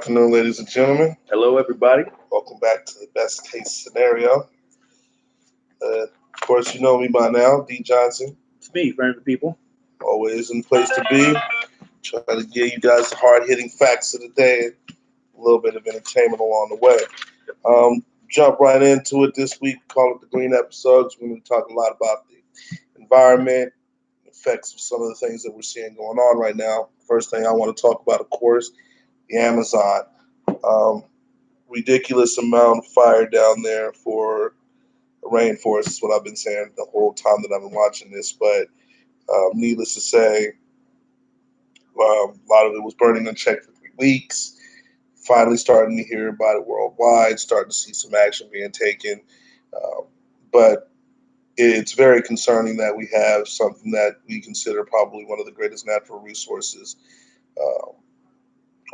afternoon, ladies and gentlemen. Hello, everybody. Welcome back to the best case scenario. Of course, you know me by now, D Johnson. It's me, friend of the people. Always in the place to be. Trying to give you guys the hard hitting facts of the day, a little bit of entertainment along the way. Jump right into it this week. Call it the Green Episodes. We're going to talk a lot about the environment, effects of some of the things that we're seeing going on right now. First thing I want to talk about, of course, the Amazon. Ridiculous amount of fire down there for a rainforest is what I've been saying the whole time that I've been watching this. But needless to say, a lot of it was burning unchecked for 3 weeks. Finally starting to hear about it worldwide, starting to see some action being taken. But it's very concerning that we have something that we consider probably one of the greatest natural resources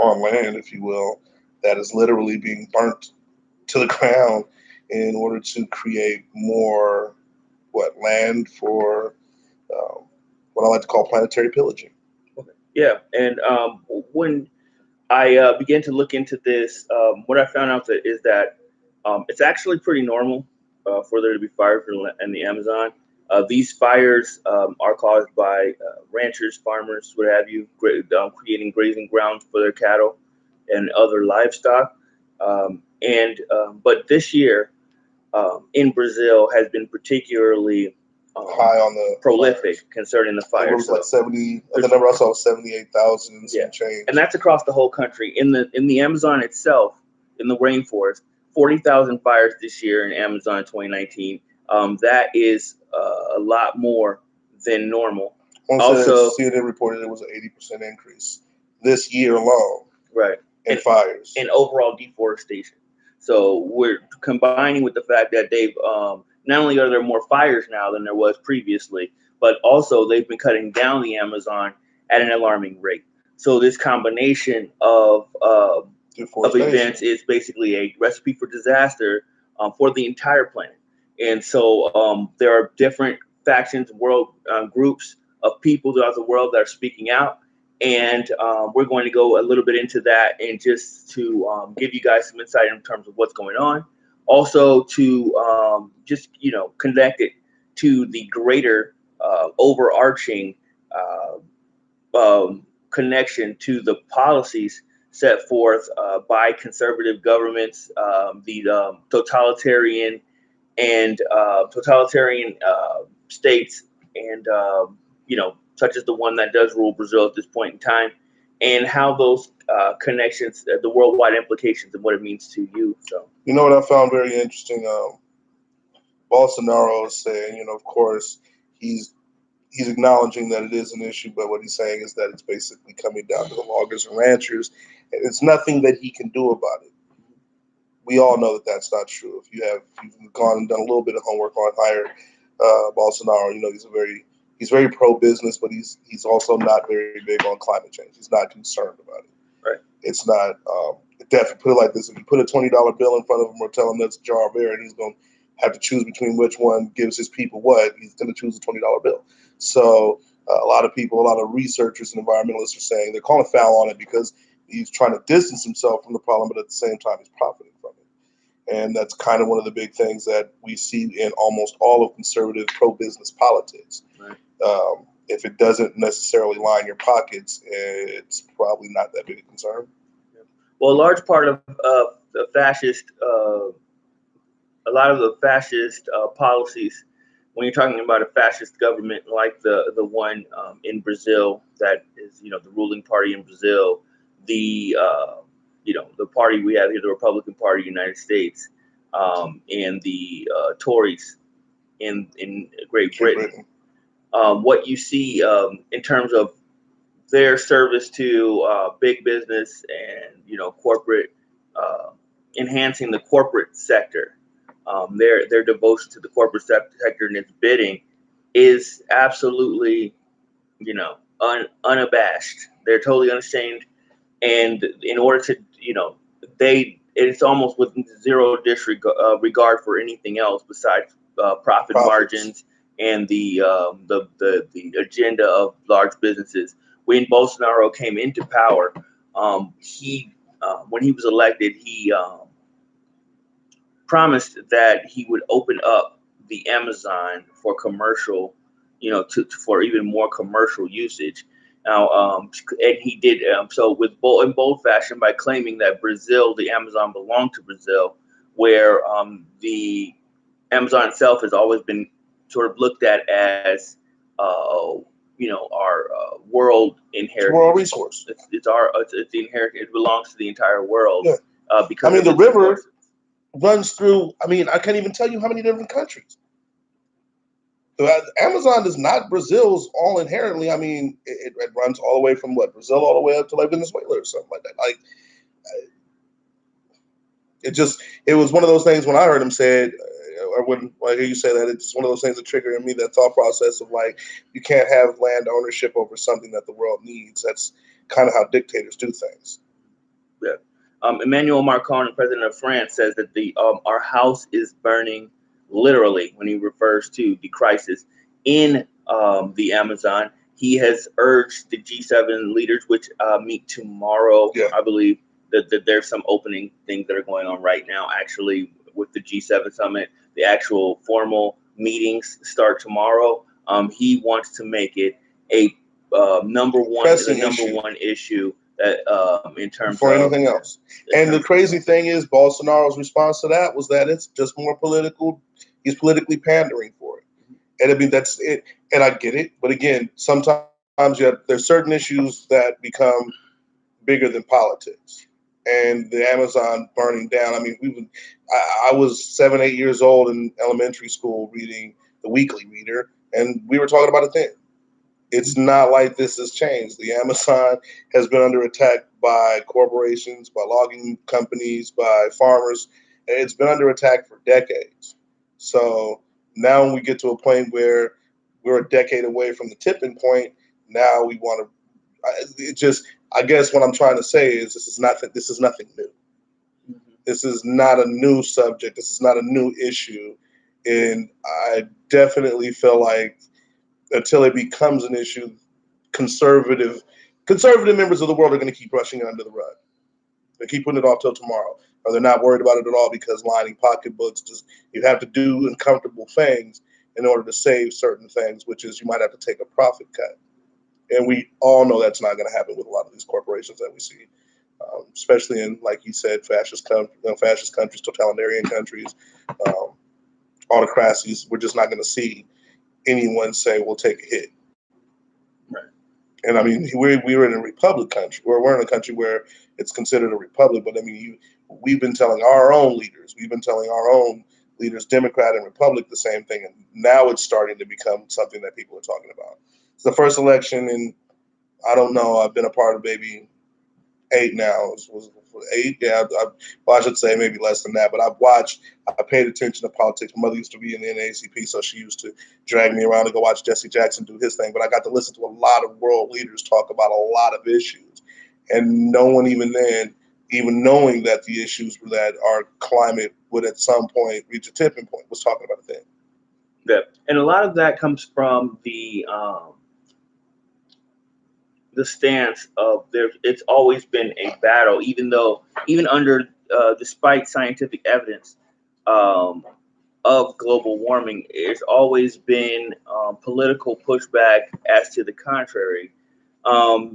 on land, if you will, that is literally being burnt to the ground in order to create more land for what I like to call planetary pillaging. Okay. Yeah, and when I began to look into this, what I found out is that it's actually pretty normal for there to be fires in the Amazon. These fires are caused by ranchers, farmers, what have you, creating grazing grounds for their cattle and other livestock. But this year in Brazil has been particularly High on the prolific fires. concerning the It fires. was like 70. The number I saw was 78,000 and some change. And that's across the whole country. In the Amazon itself, in the rainforest, 40,000 fires this year in Amazon 2019. That is a lot more than normal. Also, CNN reported it was an 80% increase this year alone. Right. In fires. And overall deforestation. So we're combining with the fact that they've not only are there more fires now than there was previously, but also they've been cutting down the Amazon at an alarming rate. So this combination of events is basically a recipe for disaster for the entire planet. And so there are different factions, world groups of people throughout the world that are speaking out. And we're going to go a little bit into that and just to give you guys some insight in terms of what's going on. Also to just, connect it to the greater overarching connection to the policies set forth by conservative governments, the totalitarian states, and such as the one that does rule Brazil at this point in time, and how those connections, the worldwide implications, and what it means to you. So, what I found very interesting, Bolsonaro is saying, of course, he's acknowledging that it is an issue, but what he's saying is that it's basically coming down to the loggers and ranchers, and it's nothing that he can do about it. We all know that that's not true. If you've gone and done a little bit of homework on Bolsonaro, he's very pro-business, but he's also not very big on climate change. He's not concerned about it. Right. It's not. Definitely put it like this: if you put a $20 bill in front of him or tell him that's a jar of air, and he's going to have to choose between which one gives his people what, he's going to choose a $20 bill. So a lot of people, a lot of researchers and environmentalists are saying they're calling foul on it because he's trying to distance himself from the problem, but at the same time he's profiting from it. And that's kind of one of the big things that we see in almost all of conservative pro-business politics. Right. If it doesn't necessarily line your pockets, it's probably not that big a concern. Well, a large part of the fascist, a lot of the fascist policies, when you're talking about a fascist government like the one in Brazil, that is, the ruling party in Brazil, the party we have here, the Republican Party of the United States, and the Tories in Great Britain. What you see in terms of their service to big business and corporate, enhancing the corporate sector, their devotion to the corporate sector and its bidding is absolutely unabashed. They're totally unashamed, and in order to it's almost with zero disregard for anything else besides profit margins and the agenda of large businesses. When Bolsonaro came into power, he when he was elected, he promised that he would open up the Amazon for commercial, for even more commercial usage. Now, and he did so with in bold fashion by claiming that Brazil, the Amazon belonged to Brazil, where the Amazon itself has always been sort of looked at as, our world inheritance. World resource. It's the inheritance. It belongs to the entire world. Yeah. Because the river runs through. I can't even tell you how many different countries. Amazon is not Brazil's all inherently. It runs all the way from Brazil all the way up to like Venezuela or something like that. Like, it was one of those things when I heard him say it, or when I hear you say that, it's just one of those things that triggered in me that thought process of like, you can't have land ownership over something that the world needs. That's kind of how dictators do things. Yeah. Emmanuel Macron, the president of France, says that our house is burning, literally, when he refers to the crisis in the Amazon. He has urged the G7 leaders, which meet tomorrow, I believe, that there's some opening things that are going on right now, actually, with the G7 summit. The actual formal meetings start tomorrow. He wants to make it a number one issue that, in terms before anything else. And the crazy thing is, Bolsonaro's response to that was that it's just more political. He's politically pandering for it. And that's it. And I get it. But again, sometimes there's certain issues that become bigger than politics. And the Amazon burning down. I was 7, 8 years old in elementary school reading the Weekly Reader, and we were talking about it then. It's not like this has changed. The Amazon has been under attack by corporations, by logging companies, by farmers. And it's been under attack for decades. So now when we get to a point where we're a decade away from the tipping point, now we want to. I guess what I'm trying to say is this is nothing new. Mm-hmm. This is not a new subject. This is not a new issue. And I definitely feel like until it becomes an issue, conservative members of the world are going to keep brushing it under the rug. They keep putting it off till tomorrow, or they're not worried about it at all because lining pocketbooks, you have to do uncomfortable things in order to save certain things, which is you might have to take a profit cut. And we all know that's not going to happen with a lot of these corporations that we see, especially in, like you said, fascist countries, totalitarian countries, autocracies. We're just not going to see anyone say we'll take a hit. Right. And we're in a republic country, or we're in a country where it's considered a republic. But we've been telling our own leaders, Democrat and Republic, the same thing. And now it's starting to become something that people are talking about. It's the first election in, I don't know, I've been a part of maybe 8 now. It was 8? Yeah, I should say maybe less than that. But I paid attention to politics. My mother used to be in the NAACP, so she used to drag me around to go watch Jesse Jackson do his thing. But I got to listen to a lot of world leaders talk about a lot of issues. And no one even then, even knowing that the issues that our climate would at some point reach a tipping point, was talking about a thing. Yeah. And a lot of that comes from the stance of it's always been a battle, despite scientific evidence of global warming, there's always been political pushback as to the contrary. I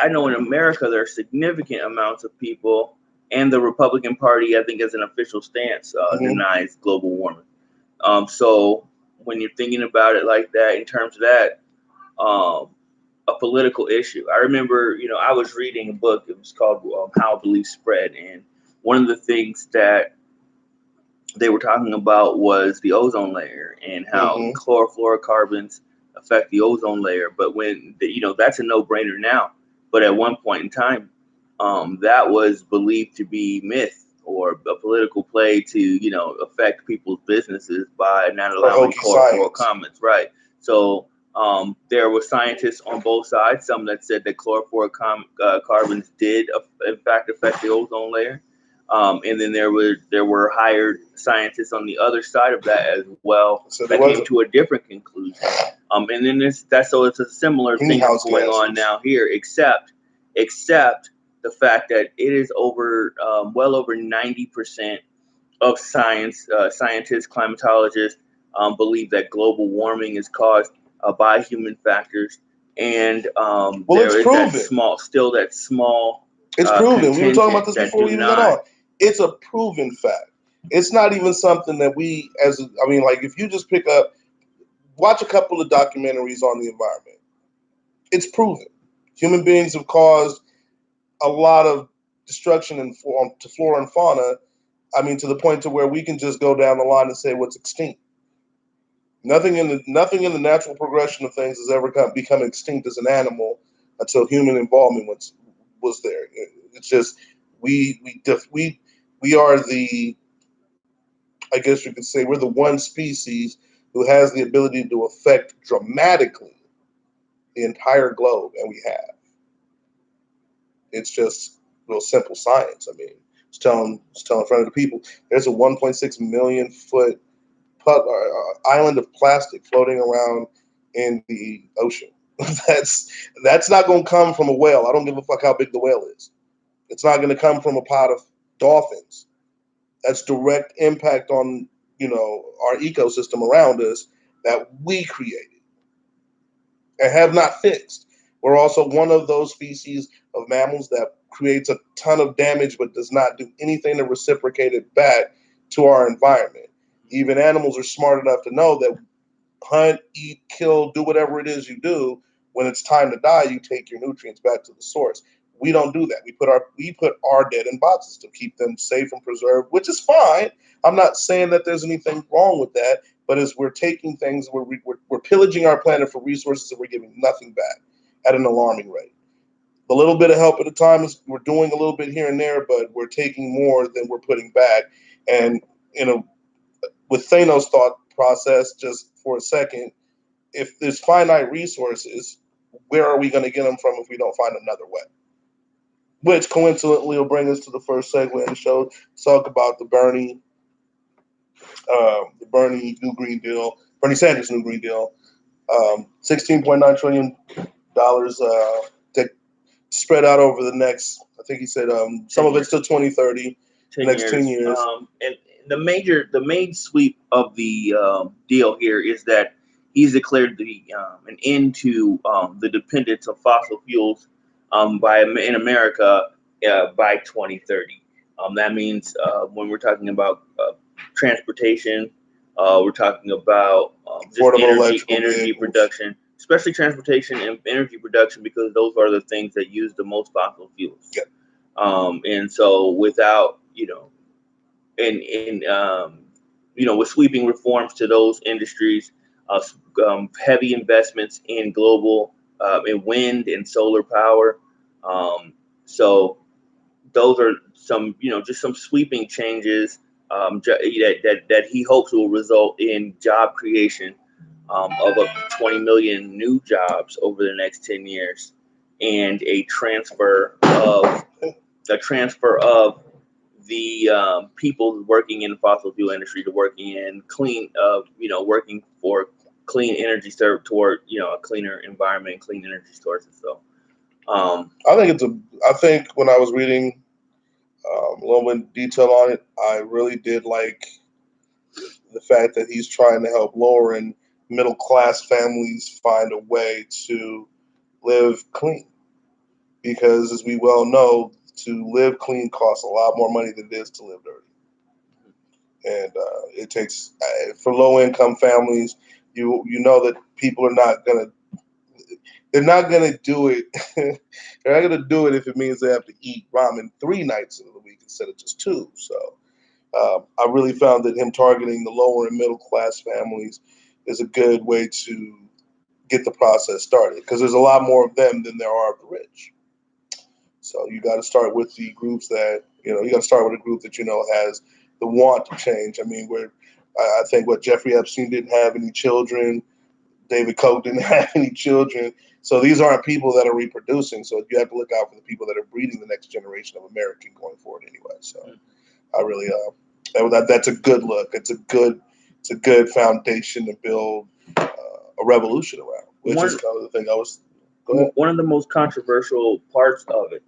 know in America there are significant amounts of people, and the Republican Party, I think, as an official stance, denies global warming. So when you're thinking about it like that, in terms of that, a political issue. I remember, I was reading a book. It was called How Beliefs Spread. And one of the things that they were talking about was the ozone layer and how chlorofluorocarbons affect the ozone layer. But when, that's a no-brainer now. But at one point in time, that was believed to be myth or a political play to, affect people's businesses by not allowing chlorofluorocarbons. Right. So, there were scientists on both sides, some that said that chlorofluorocarbons did in fact affect the ozone layer. And then there were hired scientists on the other side of that as well that came to a different conclusion. And then it's a similar thing going on now here, except except the fact that it is well over 90% of scientists, climatologists believe that global warming is caused by human factors, and there is proven. that small. It's proven. We were talking about this contingent before we even got on. It's a proven fact. It's not even something that like if you just watch a couple of documentaries on the environment, it's proven. Human beings have caused a lot of destruction to flora and fauna. I mean, to the point to where we can just go down the line and say what's extinct. Nothing in the natural progression of things has ever become extinct as an animal until human involvement was there. It's just we are the, I guess you could say, we're the one species who has the ability to affect dramatically the entire globe, and we have. It's just real simple science. I mean, it's telling in front of the people there's a 1.6 million foot island of plastic floating around in the ocean. That's not going to come from a whale. I don't give a fuck how big the whale is. It's not going to come from a pod of dolphins. That's direct impact on, our ecosystem around us that we created and have not fixed. We're also one of those species of mammals that creates a ton of damage but does not do anything to reciprocate it back to our environment. Even animals are smart enough to know that hunt, eat, kill, do whatever it is you do. When it's time to die, you take your nutrients back to the source. We don't do that. We put our dead in boxes to keep them safe and preserved, which is fine. I'm not saying that there's anything wrong with that, but as we're taking things, we're pillaging our planet for resources and we're giving nothing back at an alarming rate. A little bit of help at a time is we're doing a little bit here and there, but we're taking more than we're putting back. And with Thanos' thought process, just for a second, if there's finite resources, where are we going to get them from if we don't find another way? Which coincidentally will bring us to the first segue in the show. Talk about the Bernie New Green Deal, Bernie Sanders New Green Deal, $16.9 trillion that spread out over the next. I think he said some of it's till 2030, the next 10 years. And the main sweep of the deal here is that he's declared an end to the dependence of fossil fuels in America by 2030. That means when we're talking about transportation, we're talking about just energy production, especially transportation and energy production, because those are the things that use the most fossil fuels. Yeah. And so without, with sweeping reforms to those industries, heavy investments in global in wind and solar power. So those are some, just some sweeping changes that he hopes will result in job creation of up to 20 million new jobs over the next 10 years, and a transfer of the people working in the fossil fuel industry to working in working for clean energy toward a cleaner environment, clean energy sources. So I think when I was reading a little bit of detail on it, I really did like the fact that he's trying to help lower and middle class families find a way to live clean, because as we well know, to live clean costs a lot more money than it is to live dirty. And it takes, for low income families, you know that people are not gonna do it. They're not gonna do it if it means they have to eat ramen 3 nights of the week instead of just 2. So I really found that him targeting the lower and middle class families is a good way to get the process started, because there's a lot more of them than there are of the rich. So you got to start with the groups that, you got to start with a group that, has the want to change. I mean, I think Jeffrey Epstein didn't have any children. David Koch didn't have any children. So these aren't people that are reproducing. So you have to look out for the people that are breeding the next generation of American going forward anyway. So I really, that's a good look. It's a good foundation to build a revolution around, which is kind of the thing I was. Go ahead. One of the most controversial parts of it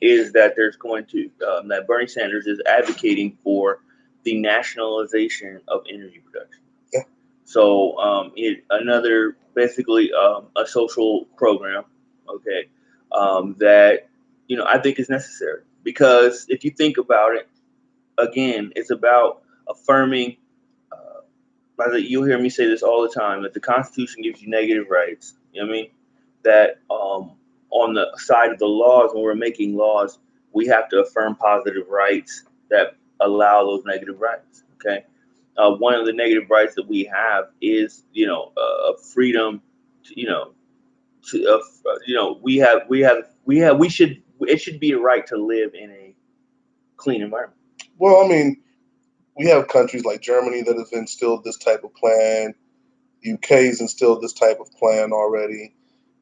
is that there's going to that Bernie Sanders is advocating for the nationalization of energy production. Yeah. So another basically a social program, okay, that I think is necessary, because if you think about it, again, it's about affirming. You'll hear me say this all the time, that the Constitution gives you negative rights. You know what I mean? That on the side of the laws, when we're making laws, we have to affirm positive rights that allow those negative rights. Okay. One of the negative rights that we have is, freedom. It should be a right to live in a clean environment. Well, I mean, we have countries like Germany that have instilled this type of plan. UK's instilled this type of plan already.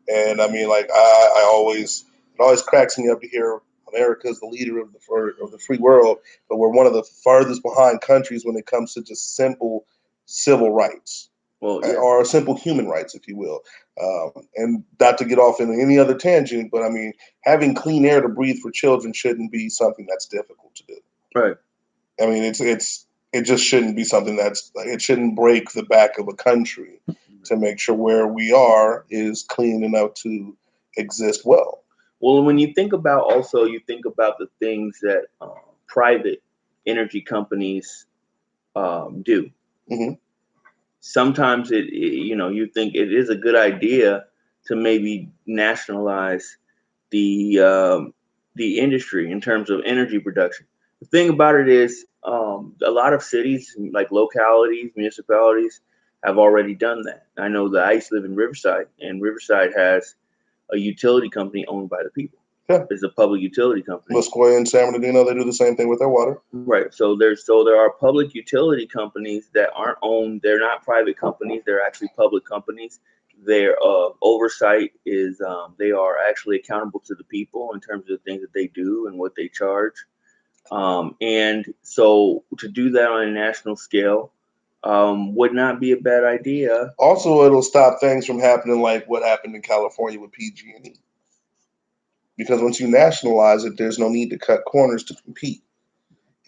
And I mean, like it always cracks me up to hear America is the leader of the free world, but we're one of the farthest behind countries when it comes to just simple civil rights, or simple human rights, if you will. And not to get off into any other tangent, but I mean, having clean air to breathe for children shouldn't be something that's difficult to do. Right. I mean, it just shouldn't be something it shouldn't break the back of a country to make sure where we are is clean enough to exist well. Well, when you think about the things that private energy companies do. Mm-hmm. Sometimes you think it is a good idea to maybe nationalize the industry in terms of energy production. The thing about it is, a lot of cities, like localities, municipalities, have already done that. I know that I used to live in Riverside, and Riverside has a utility company owned by the people. Yeah. It's a public utility company. Muscoya and San Bernardino, they do the same thing with their water. Right. So there are public utility companies that aren't owned. They're not private companies. They're actually public companies. Their oversight is they are actually accountable to the people in terms of the things that they do and what they charge. And so to do that on a national scale would not be a bad idea. Also, it'll stop things from happening like what happened in California with PG&E. Because once you nationalize it, there's no need to cut corners to compete.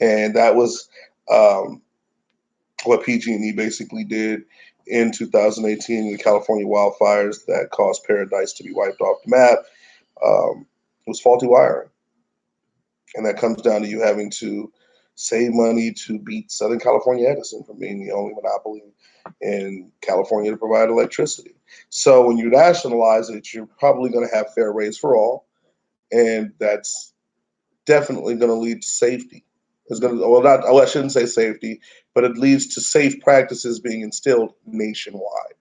And that was what PG&E basically did in 2018 in the California wildfires that caused Paradise to be wiped off the map. It was faulty wiring. And that comes down to you having to save money to beat Southern California Edison from being the only monopoly in California to provide electricity. So when you nationalize it, you're probably going to have fair rates for all. And that's definitely going to lead to safety. It's going to, I shouldn't say safety, but it leads to safe practices being instilled nationwide.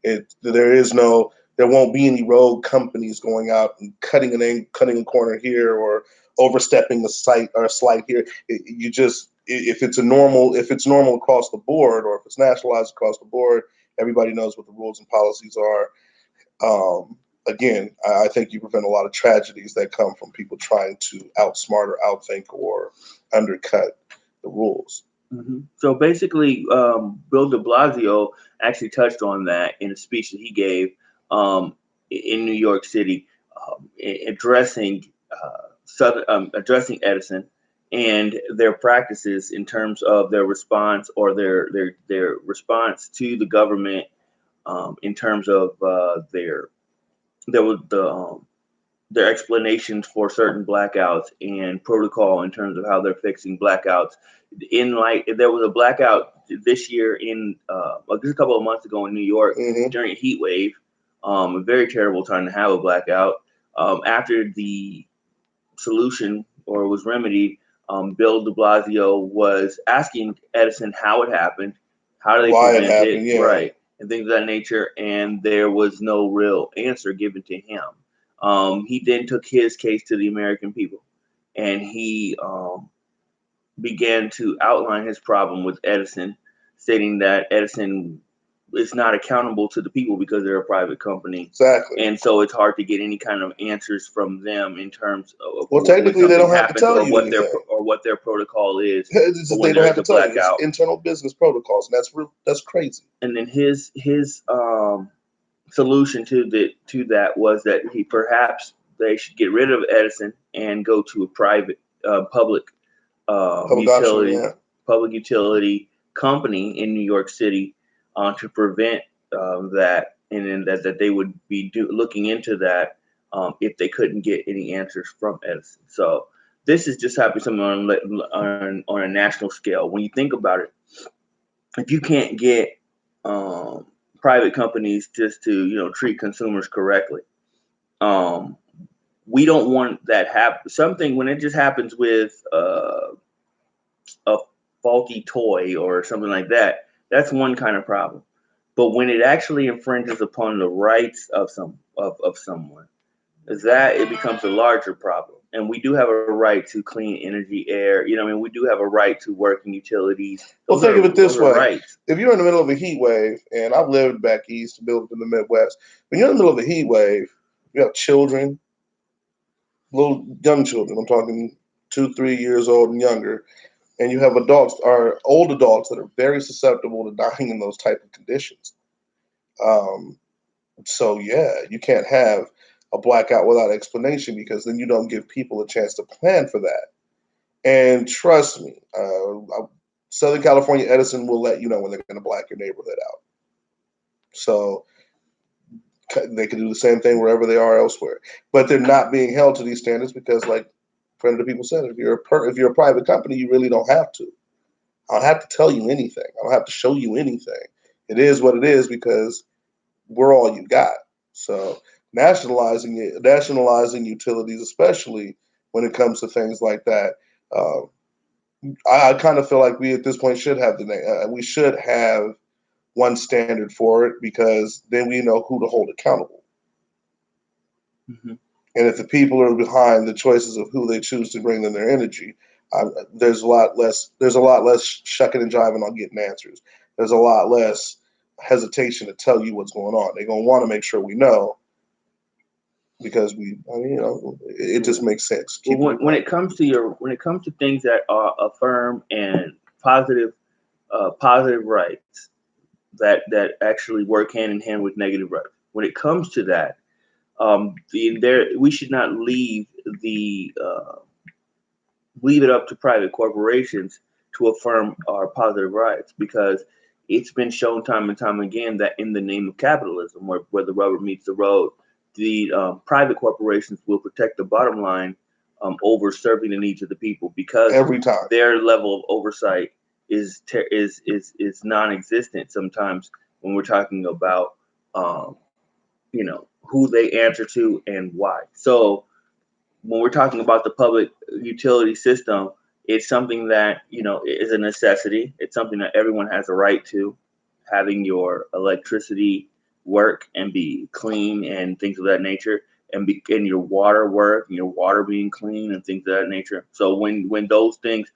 There won't be any rogue companies going out and cutting a corner here or overstepping a site or a slight here. If it's normal across the board, or if it's nationalized across the board, everybody knows what the rules and policies are. Again, I think you prevent a lot of tragedies that come from people trying to outsmart or outthink or undercut the rules. Mm-hmm. So basically, Bill de Blasio actually touched on that in a speech that he gave in New York City, addressing Edison and their practices in terms of their response, or their response to the government in terms of their explanations for certain blackouts and protocol in terms of how they're fixing blackouts. There was a blackout this year just a couple of months ago in New York during a heat wave. A very terrible time to have a blackout. After the solution was remedied, Bill de Blasio was asking Edison how it happened, how do they prevent it, yeah. Right, and things of that nature, and there was no real answer given to him. He then took his case to the American people, and he began to outline his problem with Edison, stating that Edison is not accountable to the people because they're a private company. Exactly. And so it's hard to get any kind of answers from them in terms of technically they don't have to tell you what their protocol is. They don't have to tell you. It's internal business protocols, and that's crazy. And then his solution to that was that perhaps they should get rid of Edison and go to a private public utility company in New York City to prevent that, and then that they would be looking into that if they couldn't get any answers from Edison. So this is just happening something on a national scale. When you think about it, if you can't get private companies just to treat consumers correctly, we don't want that happen. Something when it just happens with a faulty toy or something like that, that's one kind of problem. But when it actually infringes upon the rights of someone, that it becomes a larger problem. And we do have a right to clean energy, air. We do have a right to work in utilities. Well, think of it this way: rights. If you're in the middle of a heat wave, and I've lived back east, lived in the Midwest, when you're in the middle of a heat wave, you have children, little young children. I'm talking 2-3 years old and younger, and you have adults or old adults that are very susceptible to dying in those type of conditions. So yeah, you can't have a blackout without explanation, because then you don't give people a chance to plan for that. And trust me, Southern California Edison will let you know when they're going to black your neighborhood out. So they can do the same thing wherever they are elsewhere, but they're not being held to these standards because, like friend of the people said, if you're a private company, you really don't have to. I don't have to tell you anything. I don't have to show you anything. It is what it is because we're all you got. So nationalizing utilities, especially when it comes to things like that, I kind of feel like we at this point should have we should have one standard for it, because then we know who to hold accountable. Mm-hmm. And if the people are behind the choices of who they choose to bring them their energy, there's a lot less shucking and jiving on getting answers. There's a lot less hesitation to tell you what's going on. They're gonna want to make sure we know, because it just makes sense. When it comes to things that are affirm and positive rights that actually work hand in hand with negative rights, when it comes to that, we should not leave it up to private corporations to affirm our positive rights, because it's been shown time and time again that in the name of capitalism, where the rubber meets the road, the private corporations will protect the bottom line over serving the needs of the people, because every time their level of oversight is non-existent sometimes when we're talking about who they answer to and why. So when we're talking about the public utility system, it's something that is a necessity. It's something that everyone has a right to, having your electricity work and be clean and things of that nature, and your water work and your water being clean and things of that nature. So when those things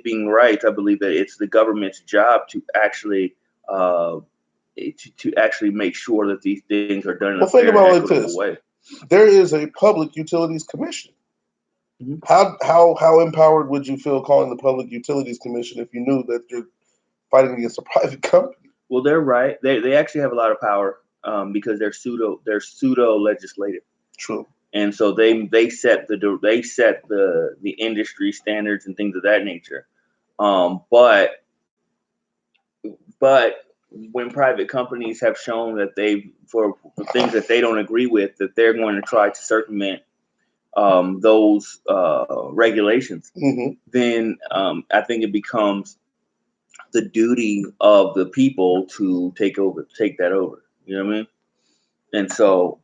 being rights, I believe that it's the government's job to actually make sure that these things are done in a fair and equitable way. There is a Public Utilities Commission. Mm-hmm. How empowered would you feel calling the Public Utilities Commission if you knew that you're fighting against a private company? Well, they're right. They actually have a lot of power because they're pseudo legislative. True. And so they set the industry standards and things of that nature. But when private companies have shown that for things that they don't agree with, that they're going to try to circumvent those regulations, mm-hmm. then I think it becomes the duty of the people to take that over. You know what I mean? And so,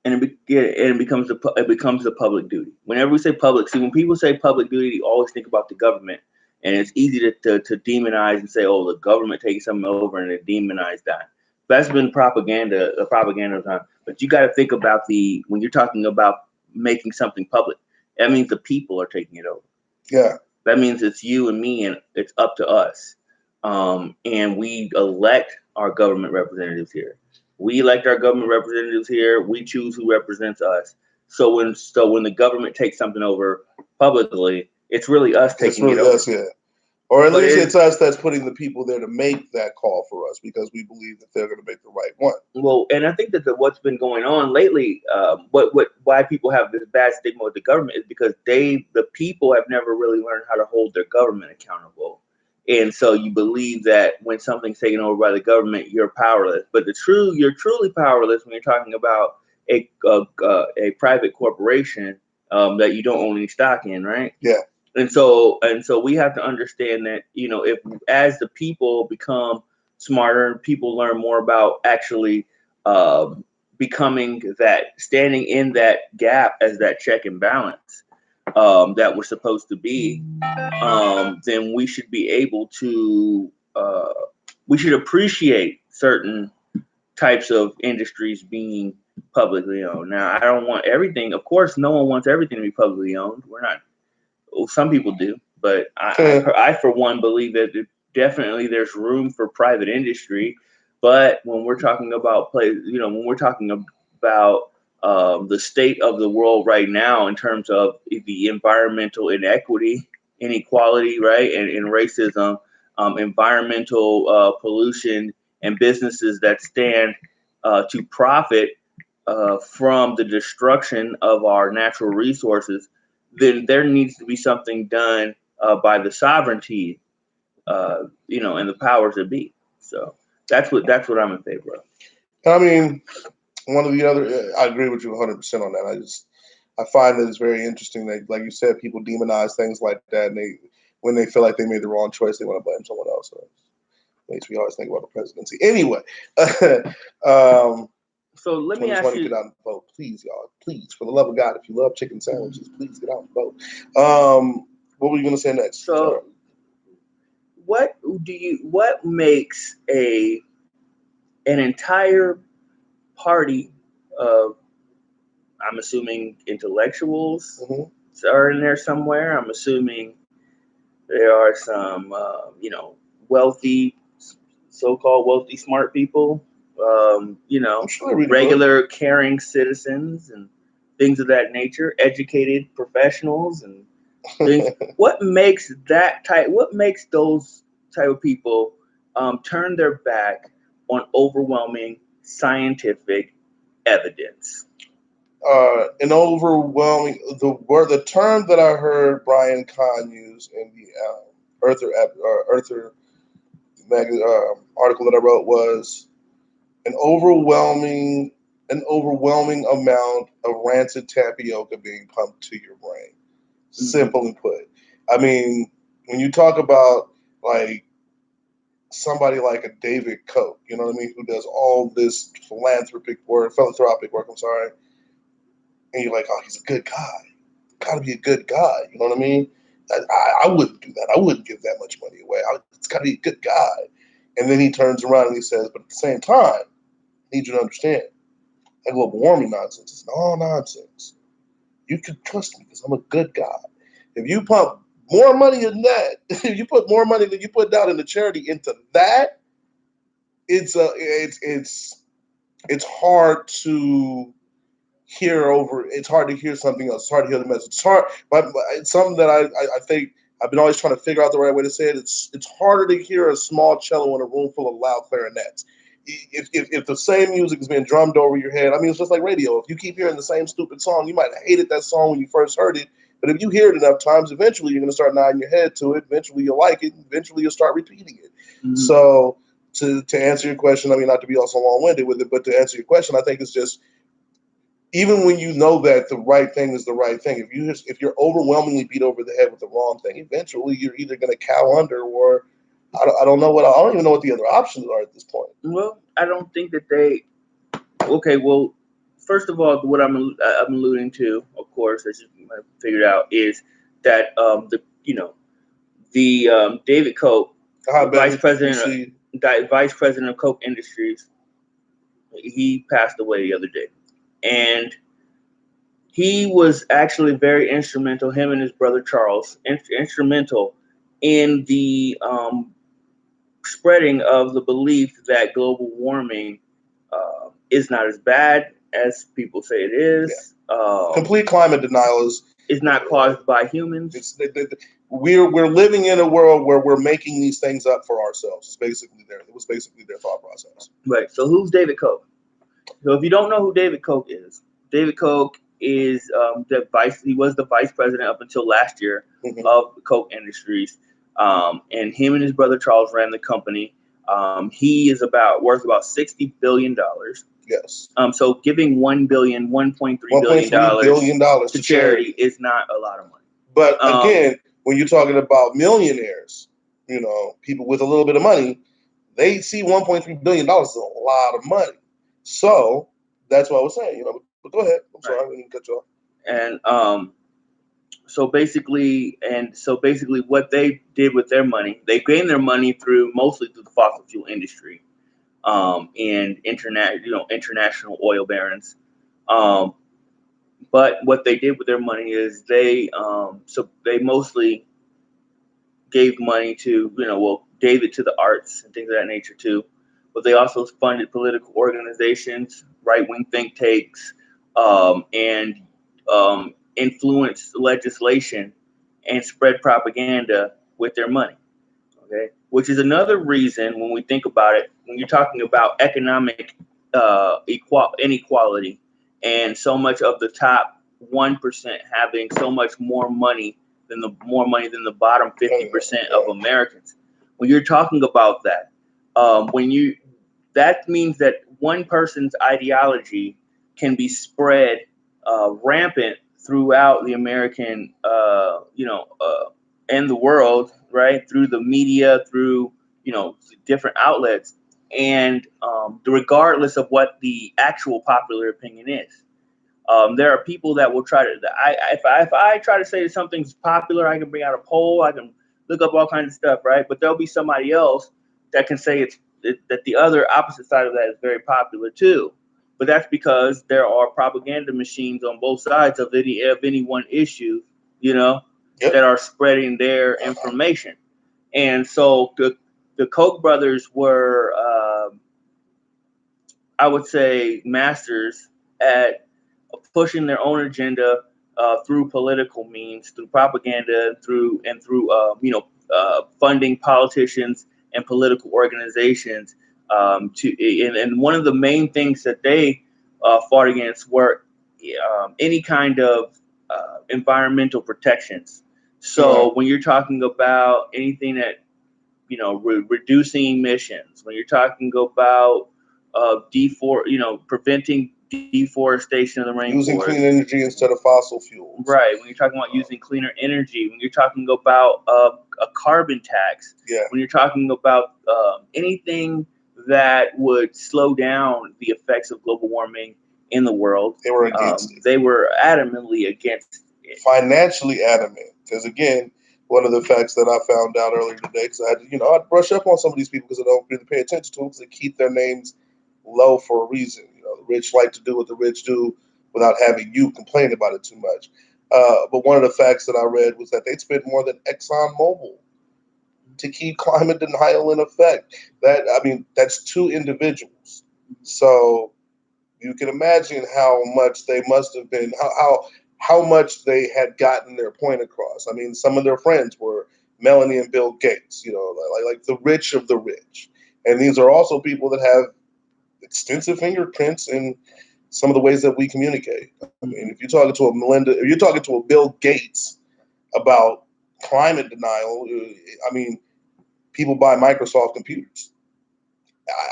it becomes the public duty. Whenever we say public, when people say public duty, you always think about the government. And it's easy to demonize and say, oh, the government taking something over, and to demonize that. That's been propaganda time. But you got to think about when you're talking about making something public, that means the people are taking it over. Yeah. That means it's you and me, and it's up to us. And we elect our government representatives here. We elect our government representatives here. We choose who represents us. So when the government takes something over publicly, it's really us taking it over. Yeah. Or at least it's us that's putting the people there to make that call for us because we believe that they're going to make the right one. Well, and I think that what's been going on lately, why people have this bad stigma with the government is because the people have never really learned how to hold their government accountable. And so you believe that when something's taken over by the government, you're powerless. But you're truly powerless when you're talking about a private corporation that you don't own any stock in, right? Yeah. And so we have to understand that, if as the people become smarter, people learn more about actually becoming standing in that gap as that check and balance that we're supposed to be, then we should be able to we should appreciate certain types of industries being publicly owned. Now, I don't want everything. Of course, no one wants everything to be publicly owned. We're not. Well, some people do, but I for one believe that definitely there's room for private industry. But when we're talking about when we're talking about the state of the world right now in terms of the environmental inequality, right, and racism, environmental pollution, and businesses that stand to profit from the destruction of our natural resources, then there needs to be something done by the sovereignty, and the powers that be. So that's what I'm in favor of. I mean, one of the other, I agree with you 100% on that. I find that it's very interesting that, like you said, people demonize things like that, and when they feel like they made the wrong choice, they want to blame someone else. So it makes me always think about the presidency. Anyway, so let me ask you. Get out and vote, please, y'all. Please, for the love of God, if you love chicken sandwiches, please get out and vote. What were you going to say next? So, what makes an entire party of, I'm assuming, intellectuals are in there somewhere. I'm assuming there are some, wealthy, so-called wealthy, smart people. Sure regular, caring citizens and things of that nature, educated professionals and things. What makes those type of people turn their back on overwhelming scientific evidence? An overwhelming the term that I heard Brian Kahn use in the Earther article that I wrote was an overwhelming amount of rancid tapioca being pumped to your brain. Simply put. I mean, when you talk about like somebody like a David Koch, you know what I mean, who does all this philanthropic work, I'm sorry, and you're like, oh, he's a good guy. Gotta be a good guy, you know what I mean? I wouldn't do that. I wouldn't give that much money away. It's gotta be a good guy. And then he turns around and he says, but at the same time, I need you to understand, that global warming nonsense is all nonsense. You can trust me because I'm a good guy. If you pump more money than that, if you put more money than you put down in the charity into that, it's hard to hear over. It's hard to hear something else. It's hard to hear the message. It's hard, but it's something that I think I've been always trying to figure out the right way to say it. It's harder to hear a small cello in a room full of loud clarinets. If the same music is being drummed over your head, I mean, it's just like radio. If you keep hearing the same stupid song, you might have hated that song when you first heard it, but if you hear it enough times, eventually you're going to start nodding your head to it. Eventually you'll like it. Eventually you'll start repeating it. Mm-hmm. So to answer your question, I mean, not to be also long-winded with it, but to answer your question, I think it's just, even when you know that the right thing is the right thing, if you're overwhelmingly beat over the head with the wrong thing, eventually you're either going to cow under or I don't even know what the other options are at this point. Well, I don't think that they. Okay, well, first of all, what I'm alluding to, of course, as you might have figured out, is that David Koch, vice president of Koch Industries, he passed away the other day, and he was actually very instrumental. Him and his brother Charles, instrumental in the spreading of the belief that global warming is not as bad as people say it is. Yeah. Complete climate denial is Is not caused by humans. We're living in a world where we're making these things up for ourselves. It was basically their thought process. Right. So who's David Koch? So if you don't know who David Koch is he was the vice president up until last year of Koch Industries. And him and his brother Charles ran the company. He is worth about $60 billion. Yes. So giving $1.3 billion to charity is not a lot of money. But again, when you're talking about millionaires, people with a little bit of money, they see $1.3 billion as a lot of money. So that's what I was saying. But go ahead. I'm sorry, I didn't cut you off. And so basically, what they did with their money, they gained their money mostly through the fossil fuel industry, and international oil barons. But what they did with their money is they mostly gave money to gave it to the arts and things of that nature too. But they also funded political organizations, right-wing think tanks, and influenced legislation and spread propaganda with their money. Okay, which is another reason when we think about it, when you're talking about economic inequality, and so much of the top 1% having so much more money than the bottom 50% of Americans. When you're talking about that, that means that one person's ideology can be spread rampant throughout the American, and the world, right? Through the media, through different outlets, and regardless of what the actual popular opinion is. There are people that will try to. If I try to say that something's popular, I can bring out a poll. I can look up all kinds of stuff, right? But there'll be somebody else that can say that the other opposite side of that is very popular too. But that's because there are propaganda machines on both sides of any one issue, that are spreading their information. And so the Koch brothers were, I would say, masters at pushing their own agenda through political means, through propaganda, through funding politicians and political organizations. And one of the main things that they fought against were any kind of environmental protections. So when you're talking about anything that reducing emissions, when you're talking about preventing deforestation of the rainforest, using clean energy instead of fossil fuels, right? When you're talking about using cleaner energy, when you're talking about a carbon tax, when you're talking about anything that would slow down the effects of global warming in the world, they were against it. They were adamantly against it. Financially adamant, because again, one of the facts that I found out earlier today, because I'd brush up on some of these people because I don't really pay attention to them, because they keep their names low for a reason. The rich like to do what the rich do without having you complain about it too much. But one of the facts that I read was that they'd spent more than ExxonMobil to keep climate denial in effect. That's two individuals. So you can imagine how much they must have been, how much they had gotten their point across. Some of their friends were Melanie and Bill Gates, like the rich of the rich. And these are also people that have extensive fingerprints in some of the ways that we communicate. If you're talking to if you're talking to a Bill Gates about climate denial, people buy Microsoft computers.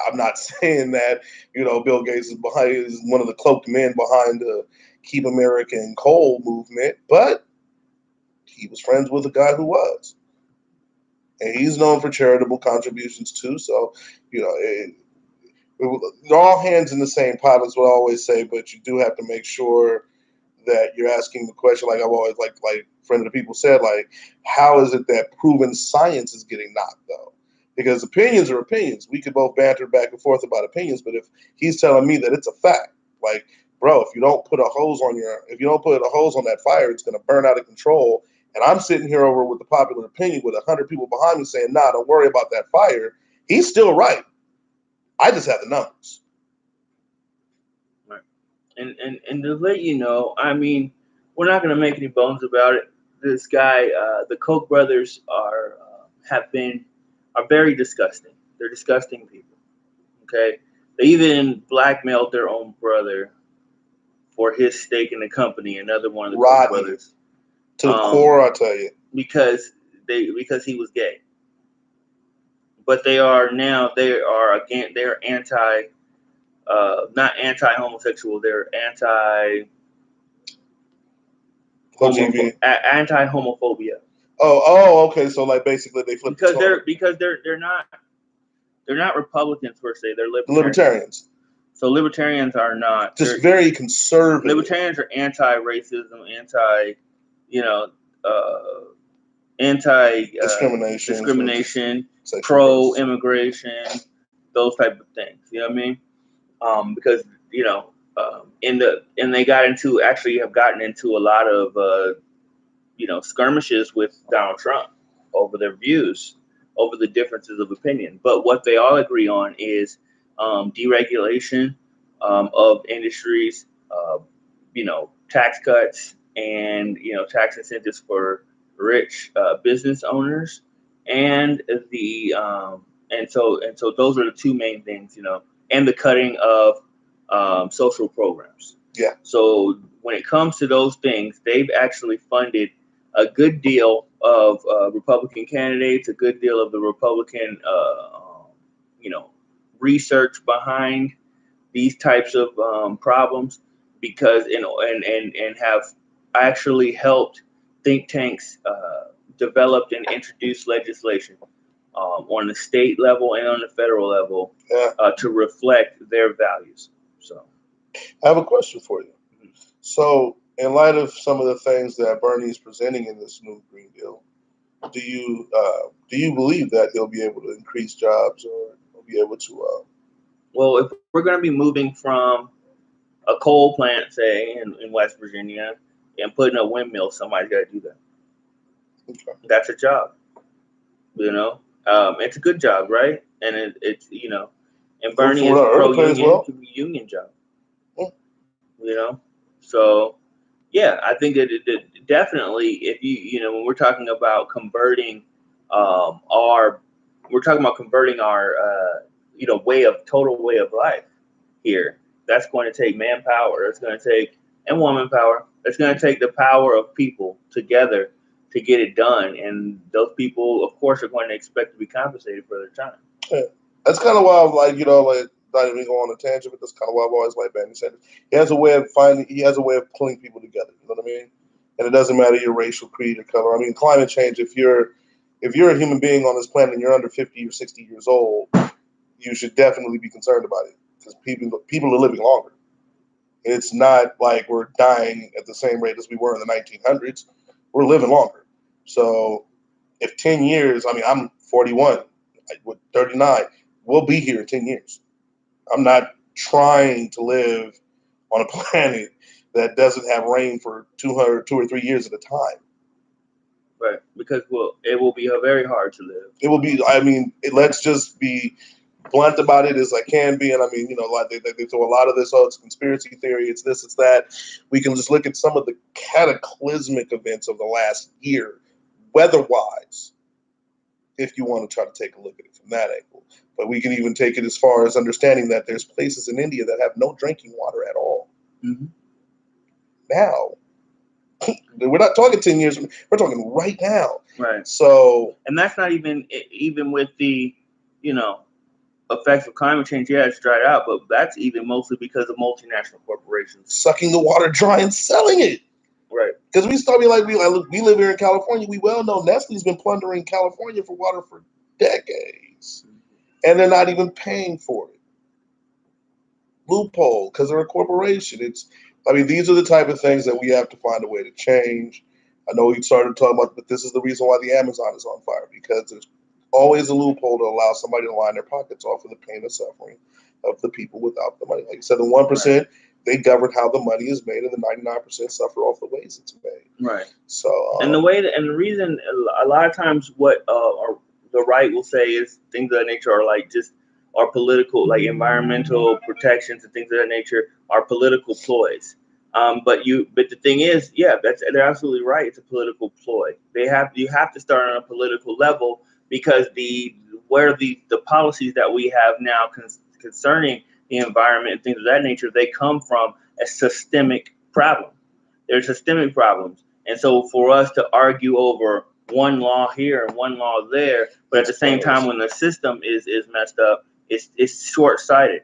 I'm not saying that, Bill Gates is one of the cloaked men behind the Keep American Coal movement, but he was friends with a guy who was. And he's known for charitable contributions too. So, they're all hands in the same pot, is what I always say, but you do have to make sure that you're asking the question, like I've always, like friend of the people said, like, how is it that proven science is getting knocked, though? Because opinions are opinions. We could both banter back and forth about opinions, but if he's telling me that it's a fact, like, bro, if you don't put a hose on that fire, it's going to burn out of control. And I'm sitting here over with the popular opinion with 100 people behind me saying, nah, don't worry about that fire. He's still right. I just have the numbers. Right. And to let you know, we're not going to make any bones about it. This guy, the Koch brothers are very disgusting. They're disgusting people. Okay, they even blackmailed their own brother for his stake in the company. Another one of the Koch Rodney. brothers, To the core, I tell you. because he was gay. But they are anti, not anti-homosexual. They're LGBT. anti-homophobia. Oh, okay. So like basically they flipped Because they're not Republicans per se. They're libertarians. So libertarians are not just very conservative. Libertarians are anti-racism, anti-discrimination, pro-immigration, those type of things. You know what I mean? Because they have gotten into a lot of skirmishes with Donald Trump over their views, over the differences of opinion. But what they all agree on is deregulation of industries, tax cuts, and tax incentives for rich business owners, and so those are the two main things, and the cutting of social programs. Yeah. So when it comes to those things, they've actually funded a good deal of Republican candidates, a good deal of the Republican, research behind these types of problems, because and have actually helped think tanks developed and introduced legislation on the state level and on the federal level to reflect their values. So, I have a question for you. Mm-hmm. So, in light of some of the things that Bernie is presenting in this new Green Deal, do you believe that they'll be able to increase jobs or be able to? Well, if we're going to be moving from a coal plant, say in West Virginia, and putting a windmill, somebody's got to do that. Okay. That's a job. It's a good job, right? And it's and Bernie is pro-union, to be union job. Yeah. So yeah, I think that it definitely, if when we're talking about converting our total way of life here, that's going to take manpower. It's going to take and woman power. It's going to take the power of people together to get it done, and those people, of course, are going to expect to be compensated for their time. Yeah. That's kind of why I'm like, not even go on a tangent, but that's kind of why I've always liked Bernie Sanders. He has a way of pulling people together. You know what I mean? And it doesn't matter your racial, creed, or color. I mean, climate change. If you're a human being on this planet and you're under 50 or 60 years old, you should definitely be concerned about it, because people are living longer. It's not like we're dying at the same rate as we were in the 1900s. We're living longer. So if 10 years, I mean, I'm 41, with 39, we'll be here in 10 years. I'm not trying to live on a planet that doesn't have rain for 2 or 3 years at a time. Right, because it will be very hard to live. It will be. I mean, let's just be blunt about it as I can be. And I mean, they throw a lot of this. Oh, it's conspiracy theory. It's this. It's that. We can just look at some of the cataclysmic events of the last year, weather-wise, if you want to try to take a look at it from that angle. But we can even take it as far as understanding that there's places in India that have no drinking water at all. Mm-hmm. Now, we're not talking 10 years. We're talking right now. Right. So, and that's not even with the, effects of climate change. Yeah, it's dried out, but that's even mostly because of multinational corporations sucking the water dry and selling it. Right. Because we still be like, we live here in California. We well know Nestle's been plundering California for water for decades. And they're not even paying for it. Loophole, because they're a corporation. These are the type of things that we have to find a way to change. I know you started talking about, but this is the reason why the Amazon is on fire, because there's always a loophole to allow somebody to line their pockets off for the pain and suffering of the people without the money. Like you said, the 1%, right, they govern how the money is made, and the 99% suffer off the ways it's made. Right. So, and the reason a lot of times what the right will say is things of that nature are political, like environmental protections and things of that nature are political ploys. But the thing is, yeah, they're absolutely right. It's a political ploy. You have to start on a political level because the policies that we have now concerning the environment and things of that nature, they come from a systemic problem. They're systemic problems, and so for us to argue over one law here and one law there, but at the same time, when the system is messed up, it's short sighted.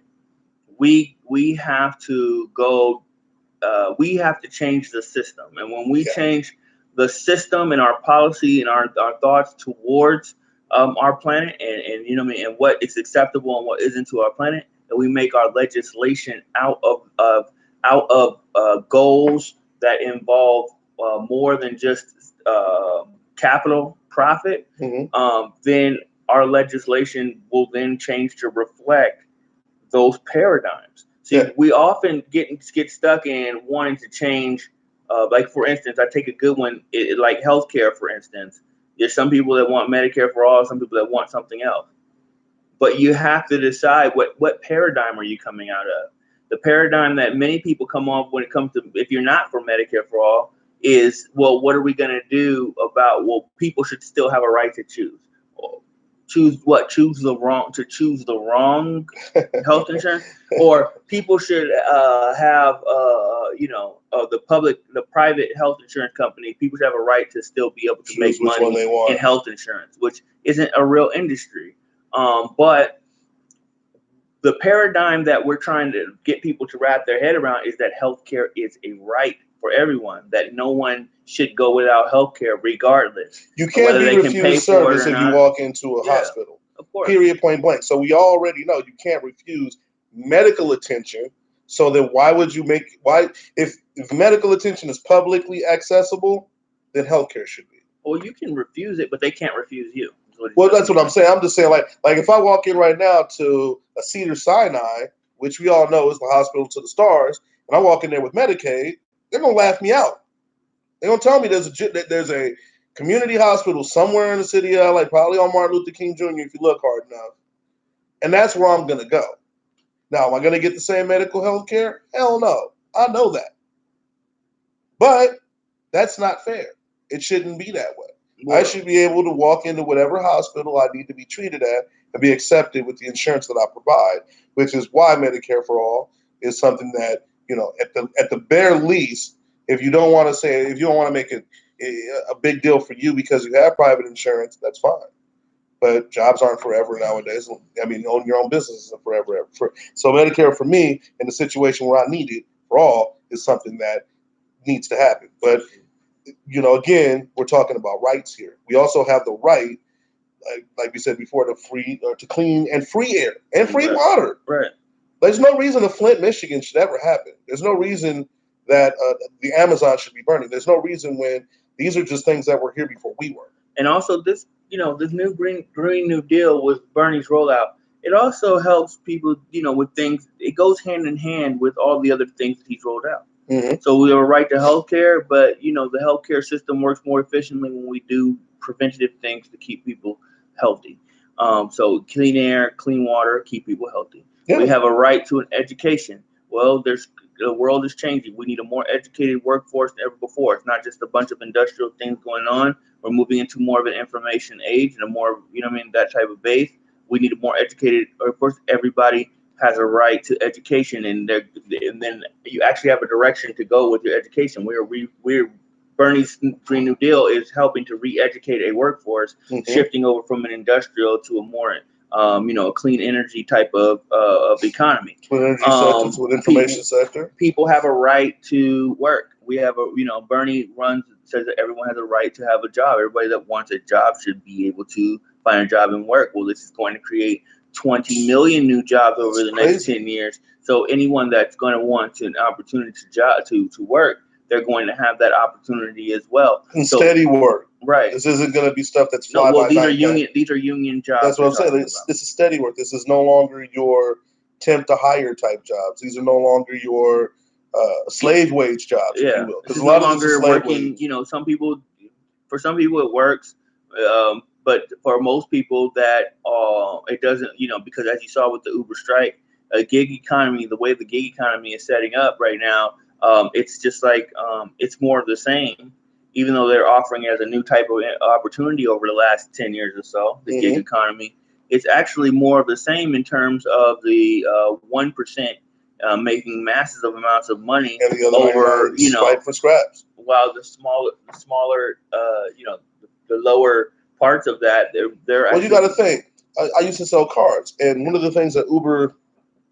We have to go we have to change the system. And when we change the system and our policy and our thoughts towards our planet and you know what I mean, and what is acceptable and what isn't to our planet, and we make our legislation out of goals that involve more than just capital profit, then our legislation will then change to reflect those paradigms. See, we often get stuck in wanting to change. Like for instance, I take a good one, like healthcare. For instance, there's some people that want Medicare for all, some people that want something else. But you have to decide what paradigm are you coming out of. The paradigm that many people come off when it comes to if you're not for Medicare for all is, well, what are we going to do about? Well, people should still have a right to choose. Choose the wrong health insurance, or people should have the private health insurance company. People should have a right to still be able to make money in health insurance, which isn't a real industry. But the paradigm that we're trying to get people to wrap their head around is that healthcare is a right for everyone, that no one should go without healthcare regardless. You can't be refused service if you walk into a hospital. Of course. Period, point blank. So we already know you can't refuse medical attention. So then if medical attention is publicly accessible, then healthcare should be. Well, you can refuse it, but they can't refuse you. Well, that's what I'm saying. I'm just saying, like if I walk in right now to a Cedars-Sinai, which we all know is the hospital to the stars, and I walk in there with Medicaid, they're gonna laugh me out. They're gonna tell me there's a community hospital somewhere in the city of LA, probably on Martin Luther King Jr. if you look hard enough, and that's where I'm gonna go. Now, am I gonna get the same medical health care? Hell no. I know that, but that's not fair. It shouldn't be that way. I should be able to walk into whatever hospital I need to be treated at and be accepted with the insurance that I provide, which is why Medicare for All is something that, at the bare least, if you don't want to make it a big deal for you because you have private insurance, that's fine. But jobs aren't forever nowadays. I mean, owning your own business isn't forever. So Medicare for me, in the situation where I need it for all, is something that needs to happen. But again, we're talking about rights here. We also have the right, like we said before, to clean and free air and free water. Right. There's no reason that Flint, Michigan should ever happen. There's no reason that the Amazon should be burning. There's no reason when these are just things that were here before we were. And also this new Green New Deal with Bernie's rollout, it also helps people, with things. It goes hand in hand with all the other things that he's rolled out. Mm-hmm. So we have a right to healthcare, but the healthcare system works more efficiently when we do preventative things to keep people healthy. So clean air, clean water, keep people healthy. Yeah. We have a right to an education. Well, the world is changing. We need a more educated workforce than ever before. It's not just a bunch of industrial things going on. We're moving into more of an information age and a more, that type of base. We need a more educated, of course, everybody has a right to education, and then you actually have a direction to go with your education. We're Bernie's Green New Deal is helping to re-educate a workforce, shifting over from an industrial to a more a clean energy type of economy. Clean energy sector to an information sector. People have a right to work. We have Bernie says that everyone has a right to have a job. Everybody that wants a job should be able to find a job and work. Well, this is going to create 20 million new jobs over the next 10 years. So anyone that's going to want an opportunity to work, they're going to have that opportunity as well. And steady work. Right. This isn't going to be stuff that's fly by night. These are union jobs. That's what I'm saying. This is steady work. This is no longer your temp to hire type jobs. These are no longer your slave wage jobs, if you will. Because a lot of this is working. For some people it works. But for most people that it doesn't, because as you saw with the Uber strike, a gig economy, the way the gig economy is setting up right now, It's just like it's more of the same, even though they're offering as a new type of opportunity over the last 10 years or so, the gig economy. It's actually more of the same in terms of the 1% making massive amounts of money And the other over, fight for scraps. while the smaller, the lower parts of that, they're well, you got to think. I used to sell cards, and one of the things that Uber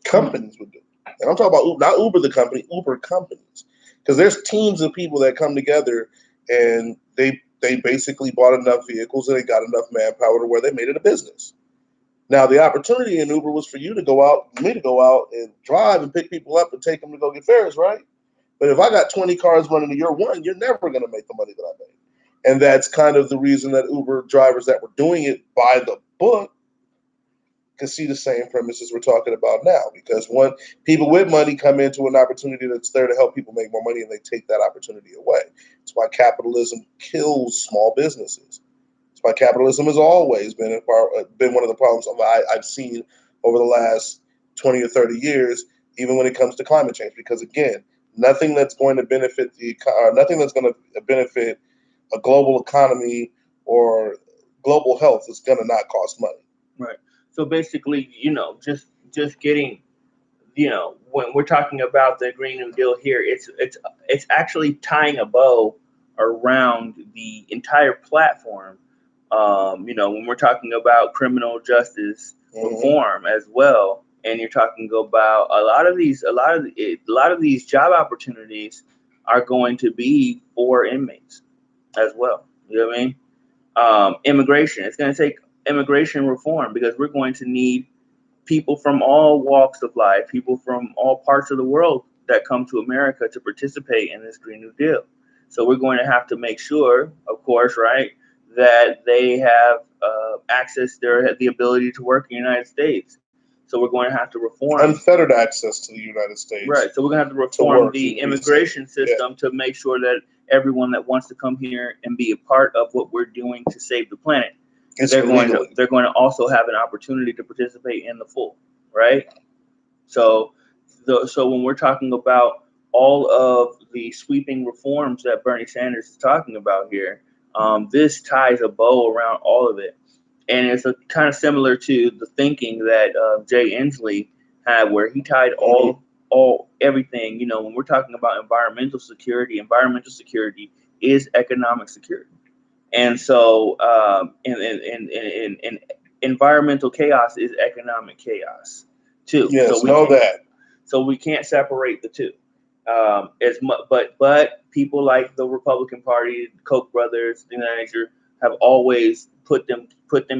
companies would do, and I'm talking about Uber, not Uber the company, Uber companies, because there's teams of people that come together, and they basically bought enough vehicles and they got enough manpower to where they made it a business. Now, the opportunity in Uber was for you to go out, me to go out and drive and pick people up and take them to go get fares, right? But if I got 20 cars running to your one, you're never going to make the money that I made. And that's kind of the reason that Uber drivers that were doing it by the book can see the same premises we're talking about now. Because when people with money come into an opportunity that's there to help people make more money, and they take that opportunity away. That's why capitalism kills small businesses. That's why capitalism has always been one of the problems I've seen over the last 20 or 30 years, even when it comes to climate change. Because again, nothing that's going to benefit a global economy or global health is going to not cost money. Right. So basically, just getting, when we're talking about the Green New Deal here, it's actually tying a bow around the entire platform. When we're talking about criminal justice reform as well, and you're talking about a lot of these job opportunities are going to be for inmates as well. You know what I mean? Immigration. It's going to take immigration reform, because we're going to need people from all walks of life, people from all parts of the world that come to America to participate in this Green New Deal. So we're going to have to make sure, of course, right, that they have access, the ability to work in the United States. So we're going to have to reform unfettered access to the United States. Right. So we're going to have to reform the immigration system to make sure that everyone that wants to come here and be a part of what we're doing to save the planet, they're going to also have an opportunity to participate in the full, right? So when we're talking about all of the sweeping reforms that Bernie Sanders is talking about here, this ties a bow around all of it. And it's kind of similar to the thinking that Jay Inslee had, where he tied everything. When we're talking about environmental security is economic security. And so, and environmental chaos is economic chaos too. Yes, So we can't separate the two. But people like the Republican Party, Koch brothers, things of that nature, have always put them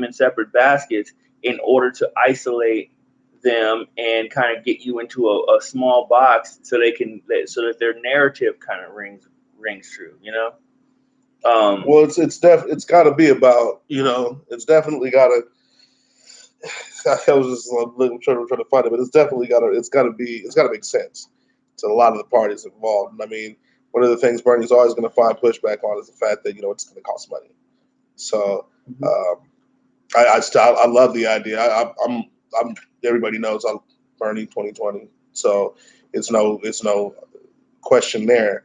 in separate baskets in order to isolate them and kind of get you into a small box so that their narrative kind of rings true. Well, it's got to be about, it's definitely got to. I was just trying to find it, but it's got to make sense to a lot of the parties involved. And I mean, one of the things Bernie's always going to find pushback on is the fact that it's going to cost money. So I love the idea. I'm everybody knows I'm Bernie 2020, so it's no question there.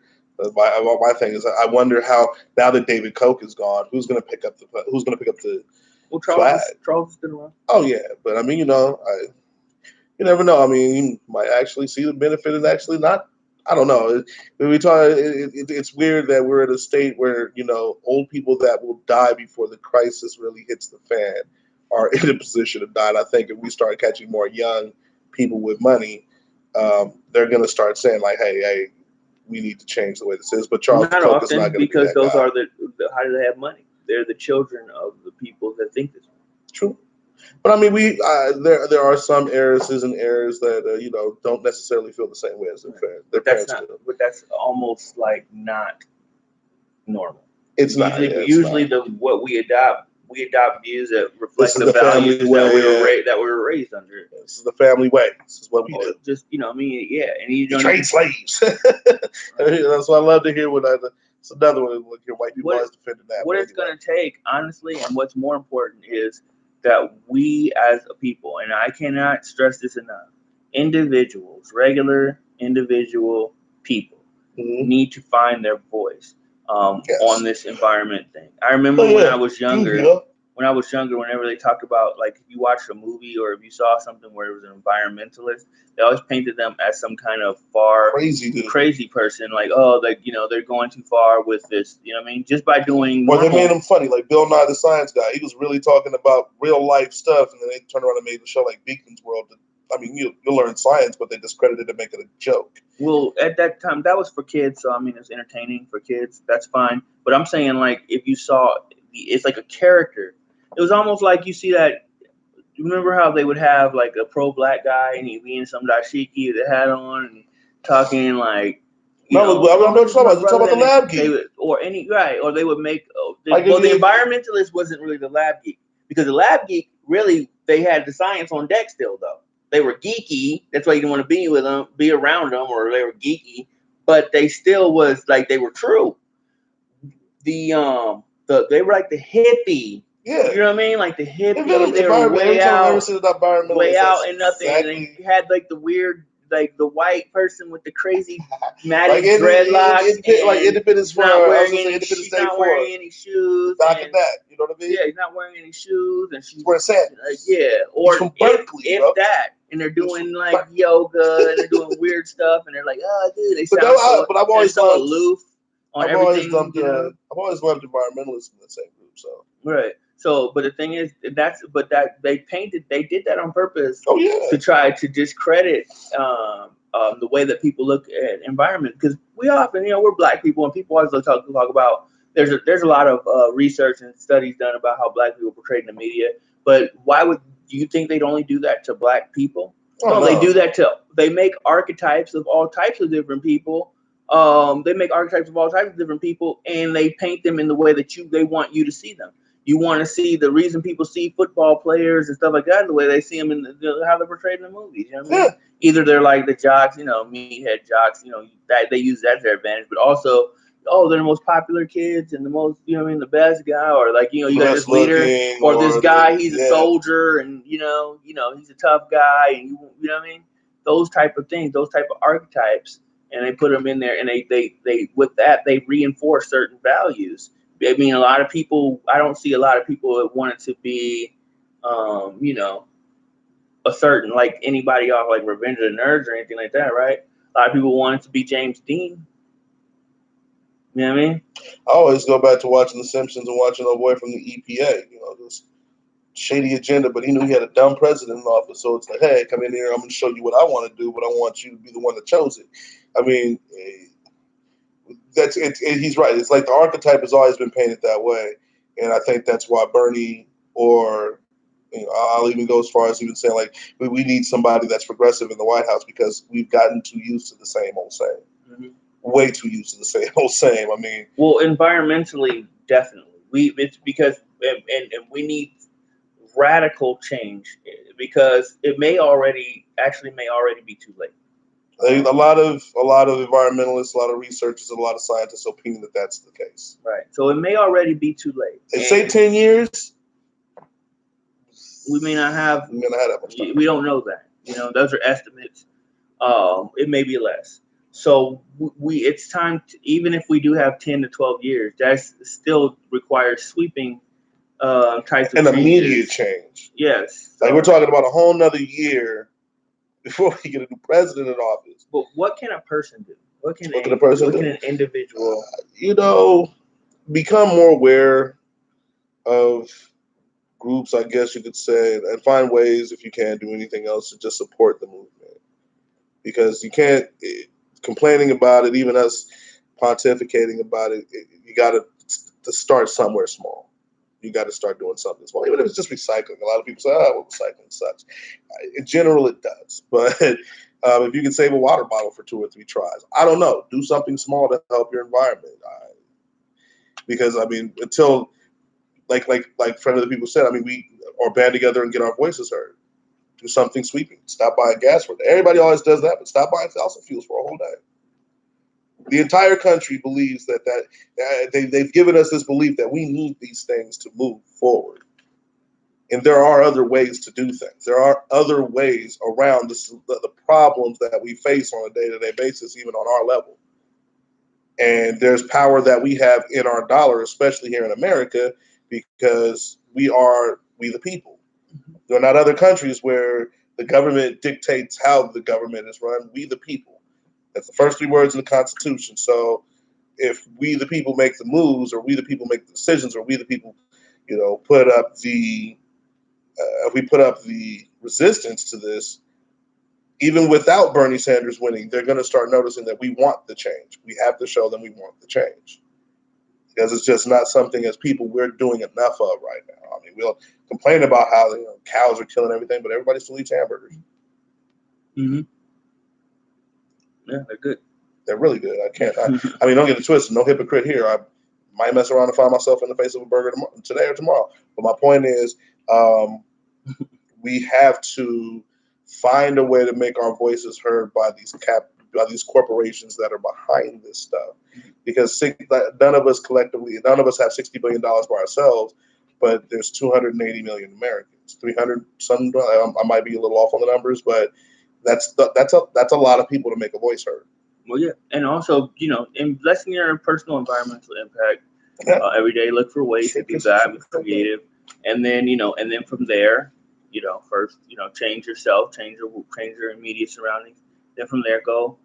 My thing is, I wonder how, now that David Koch is gone, who's going to pick up the flag? Charles is still around. Oh yeah, but I mean, you never know. I mean, you might actually see the benefit and actually not. I don't know. It's weird that we're in a state where old people that will die before the crisis really hits the fan are in a position to die. And I think if we start catching more young people with money, they're going to start saying like, "Hey, we need to change the way this is." But Charles Koch is not going to, because those are how do they have money? They're the children of the people that think this way. True. But I mean, there are some heiresses and heirs that don't necessarily feel the same way as their parents do. But that's almost like not normal. It's usually what we adopt views that reflect the values that we were raised under. This is the family way. This is what we do. Just and you don't trade slaves. That's what I love to hear. It's another one. Look, your white people always defending that. What it's going to take, honestly, and what's more important is that we as a people, and I cannot stress this enough, regular individual people, need to find their voice Yes. on this environment thing. I remember when I was younger. When I was younger, whenever they talked about, like, if you watched a movie or if you saw something where it was an environmentalist, they always painted them as some kind of crazy person, like, oh, like, you know, they're going too far with this, you know what I mean? Just by doing Or they made him funny, like Bill Nye the Science Guy. He was really talking about real life stuff, and then they turned around and made a show like Beakman's World. I mean, you'll learn science, but they discredited it to make it a joke. Well, at that time, that was for kids, so I mean, it's entertaining for kids. That's fine. But I'm saying, like, if you saw, it's like a character. It was almost like you see that. You remember how they would have like a pro-black guy and he'd be in some dashiki with a hat on and talking like. I know what you're talking about. You're talking about the lab geek. Or they would make. The environmentalist wasn't really the lab geek, because the lab geek really, they had the science on deck still though. They were geeky. That's why you didn't want to be with them, be around them, or they were geeky. But they still was like, they were true. They were like the hippie. Yeah. You know what I mean? Like the hippie, they were way out and nothing. Exactly. And they had like the weird, like the white person with the crazy matted dreadlocks. Like Independence Day. Not wearing any shoes. Back at that, you know what I mean? Yeah, he's not wearing any shoes, and she's wearing sandals. Or from Berkeley, if that. And they're doing like yoga, and they're doing weird stuff, and they're like, oh, dude, they sound but I've always so aloof on everything. I've always loved environmentalists in the same group. So right. So, but the thing is, they did that on purpose. Oh yeah. To try to discredit the way that people look at environment, because we often, we're black people, and people always talk about. There's a lot of research and studies done about how black people are portrayed in the media, but do you think they'd only do that to black people? No, they do that they make archetypes of all types of different people. They make archetypes of all types of different people, and they paint them in the way that they want you to see them. You want to see the reason people see football players and stuff like that, the way they see them in how they're portrayed in the movies. You know what I mean? Either they're like the jocks, meathead jocks, that they use that to their advantage, but also, they're the most popular kids and the most, the best guy, or like, you got this leader, or this guy, he's a soldier, and he's a tough guy, and you know what I mean? Those type of things, those type of archetypes, and they put them in there, and they with that they reinforce certain values. I mean, I don't see a lot of people that want it to be, a certain, like anybody off like Revenge of the Nerds or anything like that, right? A lot of people want it to be James Dean. You know what I mean? I always go back to watching The Simpsons and watching a boy from the EPA, this shady agenda, but he knew he had a dumb president in office. So it's like, hey, come in here, I'm going to show you what I want to do, but I want you to be the one that chose it. I mean, he's right. It's like the archetype has always been painted that way. And I think that's why Bernie, or I'll even go as far as even saying, like, we need somebody that's progressive in the White House, because we've gotten too used to the same old same. Mm-hmm. Way too used to the same old same. I mean, well, environmentally, definitely. It's because and we need radical change, because it may already be too late. A lot of environmentalists, a lot of researchers, and a lot of scientists opine that that's the case. Right. So it may already be too late. They say 10 years. We may not have that much time. We don't know that. Those are estimates. It may be less. So it's time to, even if we do have 10 to 12 years, that's still requires sweeping types of an changes. Immediate change. Yes. Like we're talking about a whole nother year before we get a new president in office. But what can a person do? What can an individual? Become more aware of groups, I guess you could say, and find ways, if you can't do anything else, to just support the movement. Because you can't, complaining about it, even us pontificating about it, you got to start somewhere small. You got to start doing something small, even if it's just recycling. A lot of people say, recycling sucks. In general, it does. But if you can save a water bottle for 2 or 3 tries, I don't know. Do something small to help your environment. Because, I mean, until, like friend of the people said, I mean, we are band together and get our voices heard. Do something sweeping. Stop buying gas for it. Everybody always does that, but stop buying fossil fuels for a whole day. The entire country believes that they've given us this belief that we need these things to move forward. And there are other ways to do things. There are other ways around the problems that we face on a day-to-day basis, even on our level. And there's power that we have in our dollar, especially here in America, because we the people. There are not other countries where the government dictates how the government is run. We the people. That's the first three words in the Constitution. So if we the people make the moves, or we the people make the decisions, or we the people, put up the if we put up the resistance to this, even without Bernie Sanders winning, they're going to start noticing that we want the change. We have to show them we want the change, because it's just not something as people we're doing enough of right now. I mean, we'll complain about how cows are killing everything, but everybody still eats hamburgers. Mm-hmm. Yeah, they're good. They're really good. I mean, don't get it twisted. No hypocrite here. I might mess around and find myself in the face of a burger today or tomorrow. But my point is, we have to find a way to make our voices heard by these corporations that are behind this stuff. Because none of us collectively, none of us have $60 billion by ourselves, but there's 280 million Americans. 300 some. I might be a little off on the numbers, but that's a lot of people to make a voice heard. Well, yeah, and also, invest in your personal environmental impact. Every day, look for ways to do that, be creative, and then from there, first, change yourself, change your immediate surroundings. Then from there, go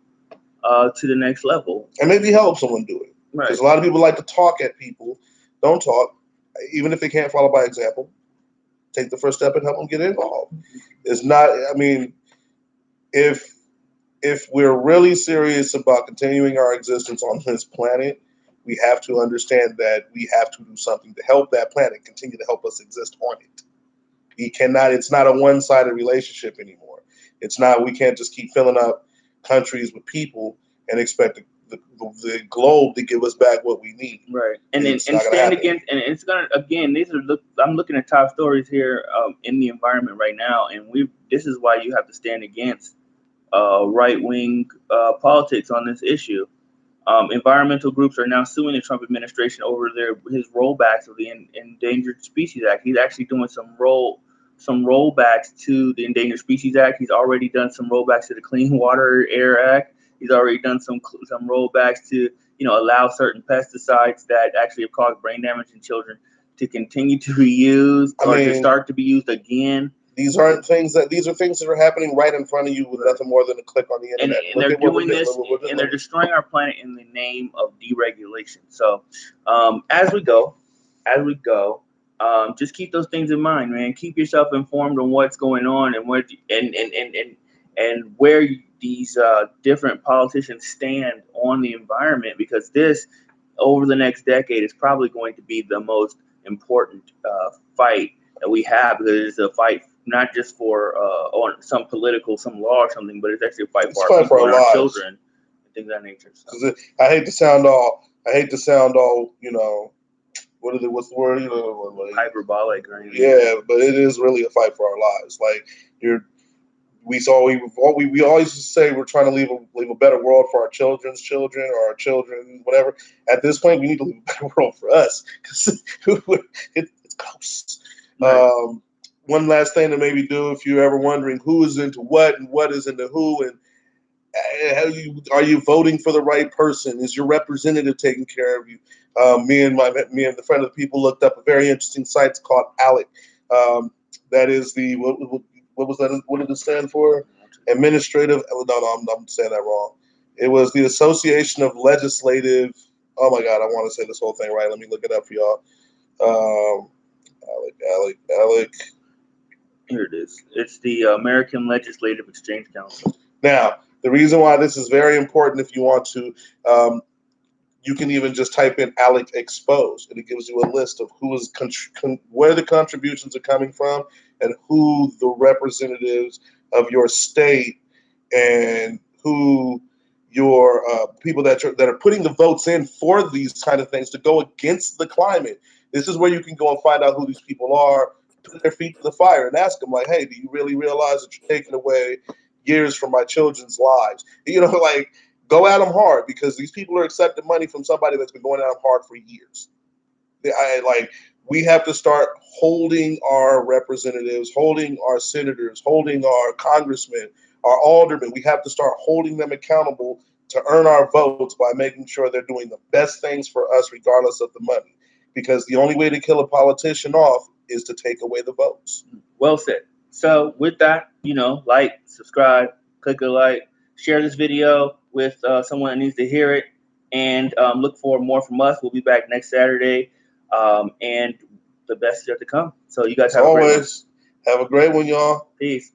to the next level, and maybe help someone do it. Right. Because a lot of people like to talk at people. Don't talk, even if they can't follow by example. Take the first step and help them get involved. It's not. I mean, if we're really serious about continuing our existence on this planet, we have to understand that we have to do something to help that planet continue to help us exist on it. We cannot. It's not a one-sided relationship anymore. It's not. We can't just keep filling up countries with people and expect the globe to give us back what we need. Right. And stand against. And it's gonna again. I'm looking at top stories here in the environment right now, and this is why you have to stand against right-wing politics on this issue. Environmental groups are now suing the Trump administration over his rollbacks of the Endangered Species Act. He's actually doing some rollbacks to the Endangered Species Act. He's already done some rollbacks to the Clean Water Air Act. He's already done some rollbacks to allow certain pesticides that actually have caused brain damage in children to continue to be used to start to be used again. These are things that are happening right in front of you with nothing more than a click on the internet. And they're doing this, and they're destroying our planet in the name of deregulation. So, as we go, just keep those things in mind, man. Keep yourself informed on what's going on and where these different politicians stand on the environment, because this, over the next decade, is probably going to be the most important fight that we have, because it's a fight not just for on some law or something, but it's actually a fight for our people and our children and things of that nature. So. I hate to sound all, what's the word? Hyperbolic or anything. Yeah, but it is really a fight for our lives. Like we always say we're trying to leave a better world for our children's children, or our children, whatever. At this point, we need to leave a better world for us, because it's close. Right. One last thing to maybe do, if you're ever wondering who is into what and what is into who, and are you voting for the right person? Is your representative taking care of you? Me and the friend of the people looked up a very interesting site called ALEC. That is the what was that? What did it stand for? Administrative. No, I'm saying that wrong. It was the Association of Legislative. Oh my God, I want to say this whole thing right. Let me look it up for y'all. ALEC. Here it is. It's the American Legislative Exchange Council. Now, the reason why this is very important, if you want to, you can even just type in ALEC Expose, and it gives you a list of who is where the contributions are coming from, and who the representatives of your state and who your people that are putting the votes in for these kind of things to go against the climate. This is where you can go and find out who these people are, put their feet to the fire, and ask them, like, hey, do you really realize that you're taking away years from my children's lives? Go at them hard, because these people are accepting money from somebody that's been going at them hard for years. We have to start holding our representatives, holding our senators, holding our congressmen, our aldermen. We have to start holding them accountable to earn our votes by making sure they're doing the best things for us, regardless of the money. Because the only way to kill a politician off is to take away the votes. Well said. So with that, like, subscribe, click a like, share this video with someone that needs to hear it, and look for more from us. We'll be back next Saturday, and the best is yet to come. So you guys As have a great one. always, have a great one, y'all. Peace.